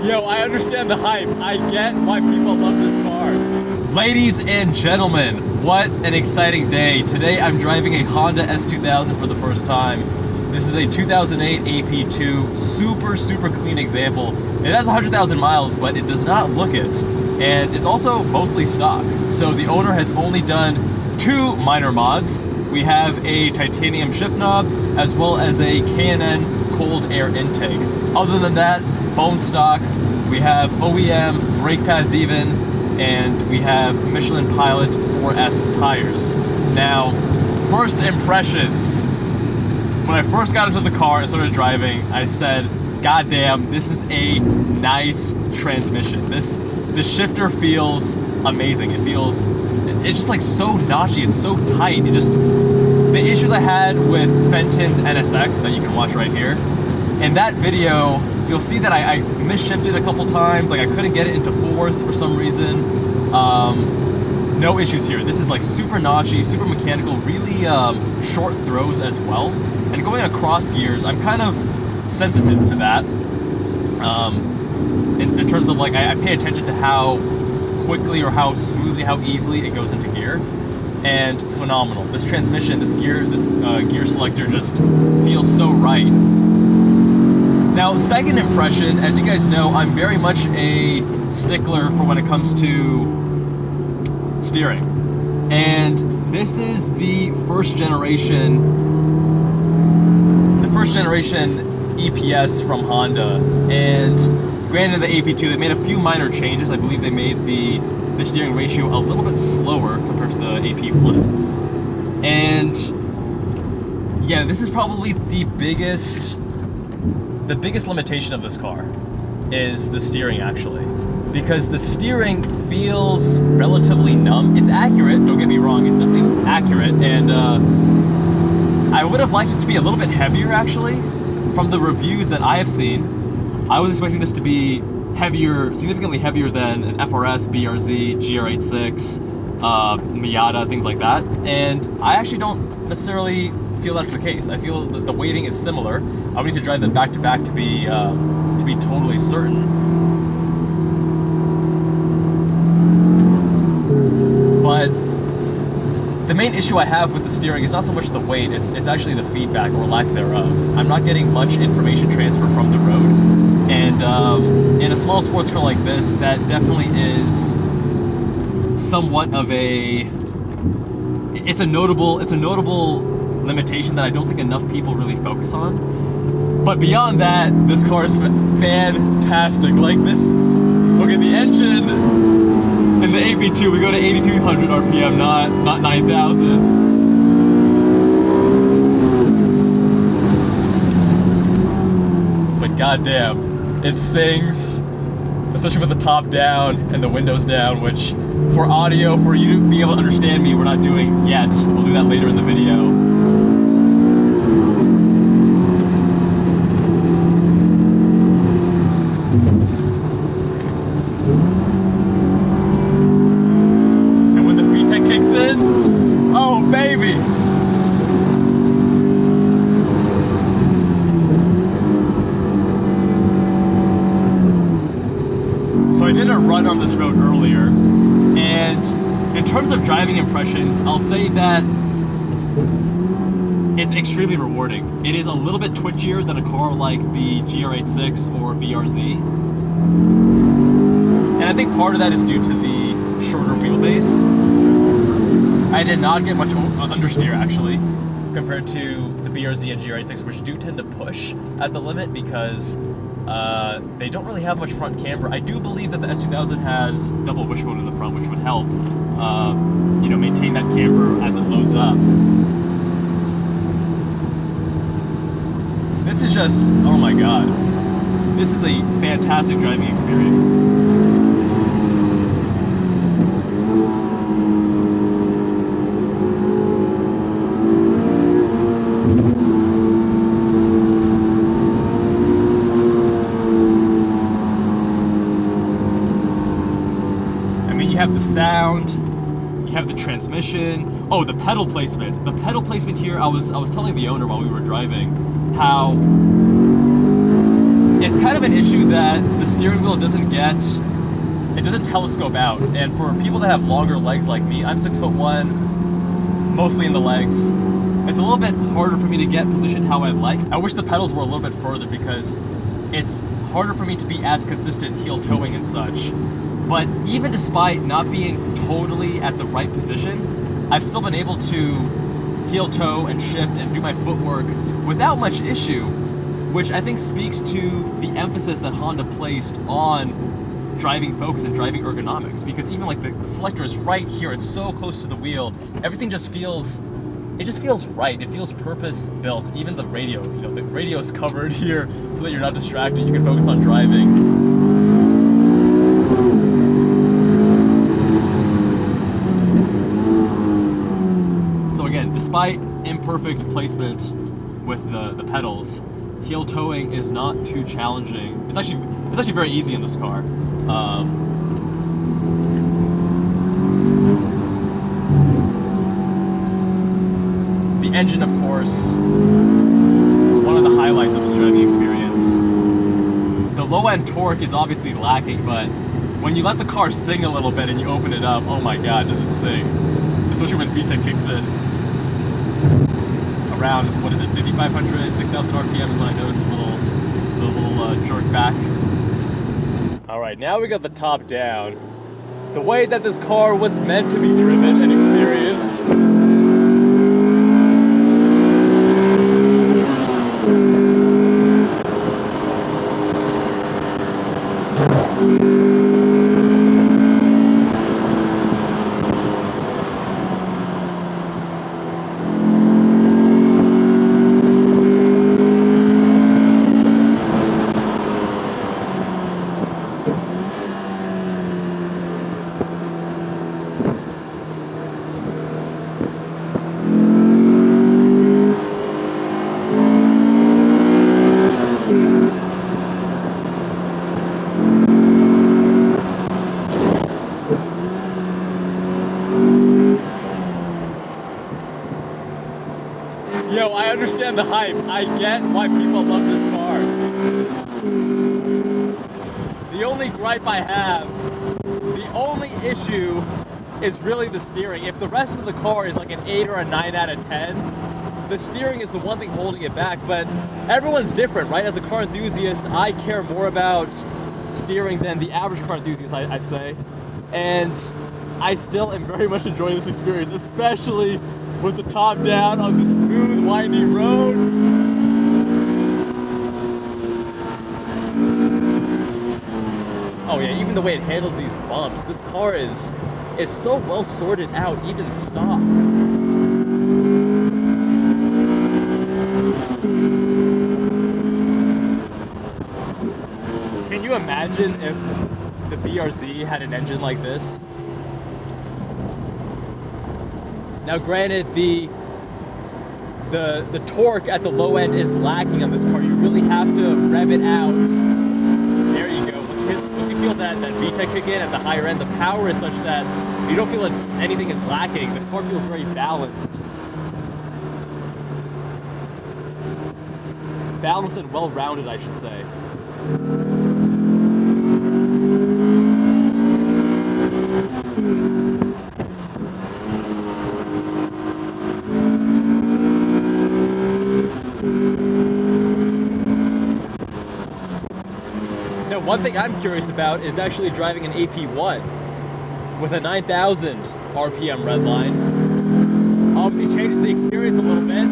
Yo, I understand the hype. I get why people love this car. Ladies and gentlemen, what an exciting day. Today I'm driving a Honda S2000 for the first time. This is a 2008 AP2, super clean example. It has 100,000 miles, but it does not look it. And it's also mostly stock. So the owner has only done 2 minor mods. We have a titanium shift knob, as well as a K&N cold air intake. Other than that, bone stock. We have OEM brake pads even, and we have Michelin Pilot 4S tires. Now, first impressions. When I first got into the car and started driving, I said, God damn, this is a nice transmission. The shifter feels amazing. It's just like so notchy, it's so tight. The issues I had with Fenton's NSX that you can watch right here, in that video, you'll see that I misshifted a couple times, like I couldn't get it into 4th for some reason. No issues here. This is like super notchy, super mechanical, really short throws as well. And going across gears, I'm kind of sensitive to that. In terms of like, I pay attention to how quickly or how smoothly, how easily it goes into gear. And phenomenal. This transmission, this gear selector just feels so right. Now, second impression, as you guys know, I'm very much a stickler for when it comes to steering. And this is the first generation EPS from Honda. And granted, the AP2, they made a few minor changes. I believe they made the steering ratio a little bit slower compared to the AP1. And yeah, this is probably the biggest limitation of this car is the steering, actually, because the steering feels relatively numb. It's accurate, don't get me wrong, it's definitely accurate, and I would have liked it to be a little bit heavier, actually. From the reviews that I have seen, I was expecting this to be heavier, significantly heavier than an FRS, BRZ, GR86, Miata, things like that, and I actually don't necessarily feel that's the case. I feel that the weighting is similar. I would need to drive them back to back to be totally certain. But the main issue I have with the steering is not so much the weight, it's actually the feedback or lack thereof. I'm not getting much information transfer from the road. And in a small sports car like this, that definitely is somewhat of it's a notable limitation that I don't think enough people really focus on. But beyond that, this car is fantastic. Like this, look at the engine. In the AP2, we go to 8,200 RPM, not 9,000. But goddamn, it sings, especially with the top down and the windows down, which for audio, for you to be able to understand me, we're not doing yet. We'll do that later in the video. Oh, baby! So I did a run on this road earlier, and in terms of driving impressions, I'll say that it's extremely rewarding. It is a little bit twitchier than a car like the GR86 or BRZ. And I think part of that is due to the shorter wheelbase. I did not get much understeer, actually, compared to the BRZ and GR86, which do tend to push at the limit because they don't really have much front camber. I do believe that the S2000 has double wishbone in the front, which would help, maintain that camber as it loads up. This is just, oh my god. This is a fantastic driving experience. You have the sound, you have the transmission. Oh, the pedal placement. The pedal placement here, I was telling the owner while we were driving how it's kind of an issue that the steering wheel doesn't telescope out. And for people that have longer legs like me, I'm 6'1", mostly in the legs. It's a little bit harder for me to get positioned how I'd like. I wish the pedals were a little bit further because it's harder for me to be as consistent heel towing and such. But even despite not being totally at the right position, I've still been able to heel toe and shift and do my footwork without much issue, which I think speaks to the emphasis that Honda placed on driving focus and driving ergonomics. Because even like the selector is right here, it's so close to the wheel, everything just feels, it just feels right. It feels purpose built. Even the radio, you know, the radio is covered here so that you're not distracted. You can focus on driving. So again, despite imperfect placement with the pedals, heel towing is not too challenging. It's actually very easy in this car. The engine, of course, one of the highlights of this driving experience. The low-end torque is obviously lacking, but when you let the car sing a little bit and you open it up, oh my god, does it sing. Especially when VTEC kicks in. Around, what is it, 5,500, 6,000 RPM is when I notice a little jerk back. Alright, now we got the top down. The way that this car was meant to be driven and experienced. Yo, I understand the hype. I get why people love this car. The only gripe I have, the only issue is really the steering. If the rest of the car is like an 8 or a 9 out of 10, the steering is the one thing holding it back, but everyone's different, right? As a car enthusiast, I care more about steering than the average car enthusiast, I'd say. And I still am very much enjoying this experience, especially with the top down on the smooth, windy road. Oh yeah, even the way it handles these bumps, this car is so well sorted out, even stock. Can you imagine if the BRZ had an engine like this? Now granted, the torque at the low end is lacking on this car. You really have to rev it out. There you go. Once you feel that VTEC kick in at the higher end, the power is such that you don't feel anything is lacking. The car feels very balanced. Balanced and well-rounded, I should say. Now, one thing I'm curious about is actually driving an AP1 with a 9,000 RPM redline. Obviously changes the experience a little bit.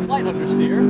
Slight understeer.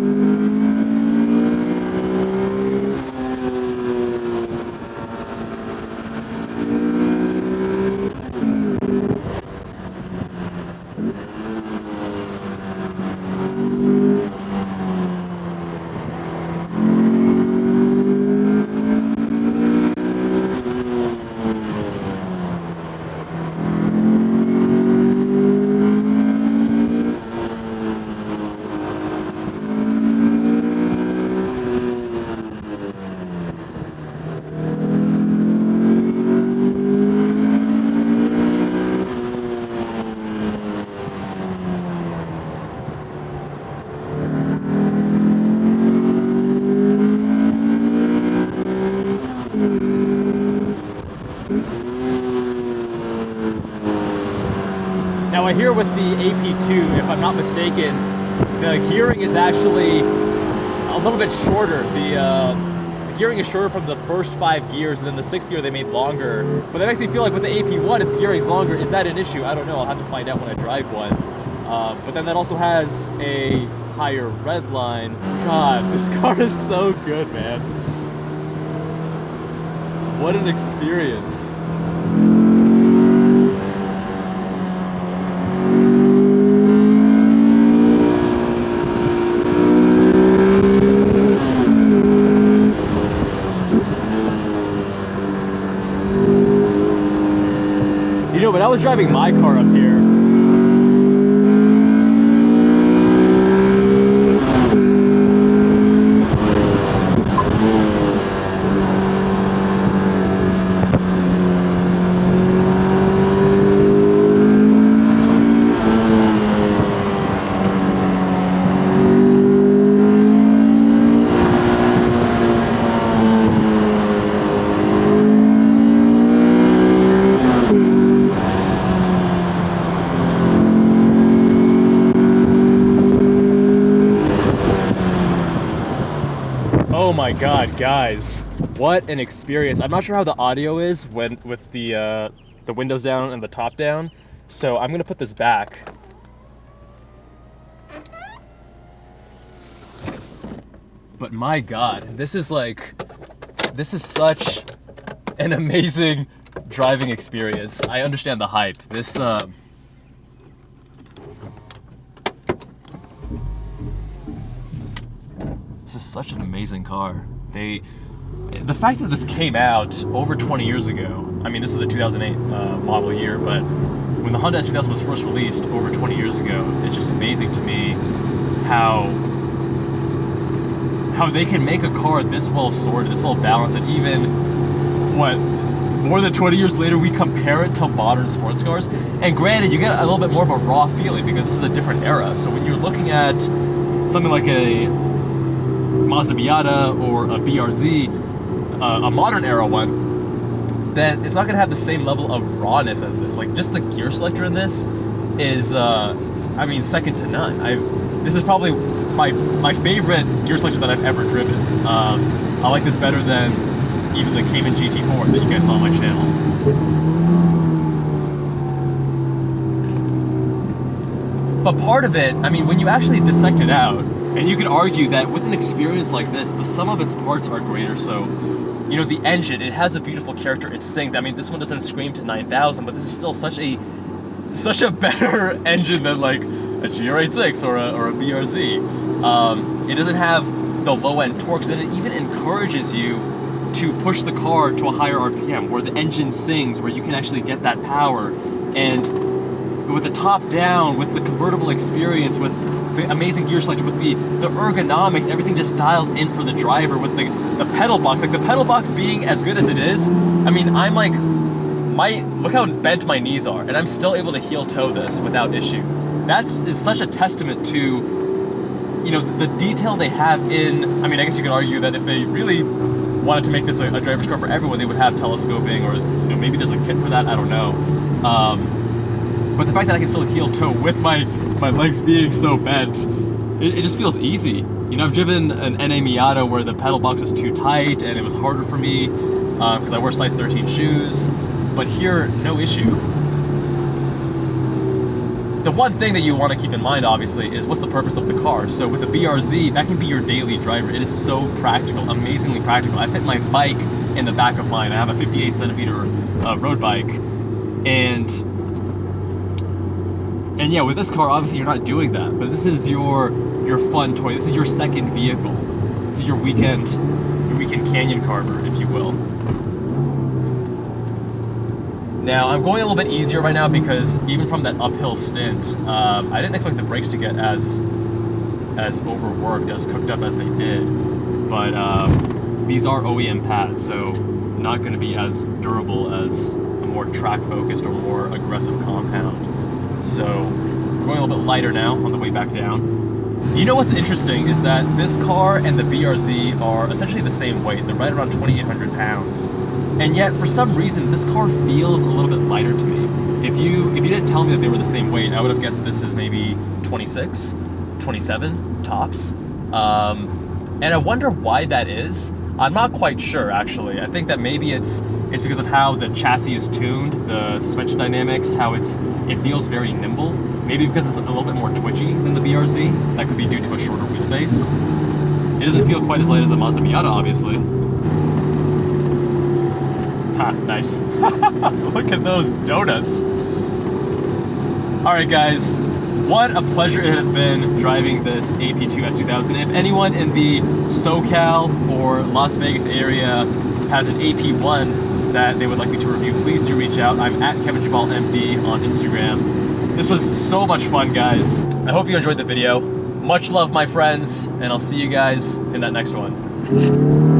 Now I hear with the AP2, if I'm not mistaken, the gearing is actually a little bit shorter. The gearing is shorter from the first 5 gears, and then the 6th gear they made longer. But that makes me feel like with the AP1, if the gearing is longer, is that an issue? I don't know. I'll have to find out when I drive one. But then that also has a higher red line. God, this car is so good, man. What an experience. You know, when I was driving my car up here, oh my God, guys, what an experience. I'm not sure how the audio is when with the windows down and the top down, so I'm gonna put this back. But my God, this is such an amazing driving experience. I understand the hype. This is such an amazing car. The fact that this came out over 20 years ago, I mean, this is the 2008 model year, but when the Honda S2000 was first released over 20 years ago, it's just amazing to me how they can make a car this well sorted, this well balanced, that even, what, more than 20 years later, we compare it to modern sports cars. And granted, you get a little bit more of a raw feeling because this is a different era. So when you're looking at something like a Mazda Miata or a BRZ, a modern era one, then it's not gonna have the same level of rawness as this. Like, just the gear selector in this is, I mean, second to none. This is probably my favorite gear selector that I've ever driven. I like this better than even the Cayman GT4 that you guys saw on my channel. But part of it, I mean, when you actually dissect it out, and you can argue that with an experience like this, the sum of its parts are greater. So, you know, the engine, it has a beautiful character, it sings. I mean, this one doesn't scream to 9,000, but this is still such a better engine than like a GR86 or a BRZ. It doesn't have the low-end torques, and it even encourages you to push the car to a higher RPM, where the engine sings, where you can actually get that power. And with the top down, with the convertible experience, with the amazing gear selection, with the ergonomics, everything just dialed in for the driver, with the pedal box. Like, the pedal box being as good as it is, I mean, I'm like, look how bent my knees are, and I'm still able to heel toe this without issue. Is such a testament to, you know, the detail they have in, I mean, I guess you could argue that if they really wanted to make this a driver's car for everyone, they would have telescoping, or, you know, maybe there's a kit for that, I don't know. But the fact that I can still heel toe with my legs being so bent, it just feels easy. You know, I've driven an NA Miata where the pedal box was too tight and it was harder for me because I wear size 13 shoes, but here, no issue. The one thing that you want to keep in mind, obviously, is what's the purpose of the car. So with a BRZ, that can be your daily driver. It is so practical, amazingly practical. I fit my bike in the back of mine. I have a 58 centimeter road bike, and yeah, with this car, obviously you're not doing that, but this is your fun toy. This is your second vehicle. This is your weekend canyon carver, if you will. Now, I'm going a little bit easier right now because even from that uphill stint, I didn't expect the brakes to get as overworked, as cooked up as they did. But these are OEM pads, so not going to be as durable as a more track-focused or more aggressive compound. So we're going a little bit lighter now on the way back down. You know what's interesting is that this car and the BRZ are essentially the same weight. They're right around 2,800 pounds. And yet, for some reason, this car feels a little bit lighter to me. If you didn't tell me that they were the same weight, I would have guessed that this is maybe 26, 27 tops. And I wonder why that is. I'm not quite sure, actually. I think that maybe it's because of how the chassis is tuned, the suspension dynamics, how it feels very nimble. Maybe because it's a little bit more twitchy than the BRZ. That could be due to a shorter wheelbase. It doesn't feel quite as light as a Mazda Miata, obviously. Ha, nice. Look at those donuts. All right, guys. What a pleasure it has been driving this AP2 S2000. If anyone in the SoCal or Las Vegas area has an AP1 that they would like me to review, please do reach out. I'm at Kevin Jubbal MD on Instagram. This was so much fun, guys. I hope you enjoyed the video. Much love, my friends, and I'll see you guys in that next one.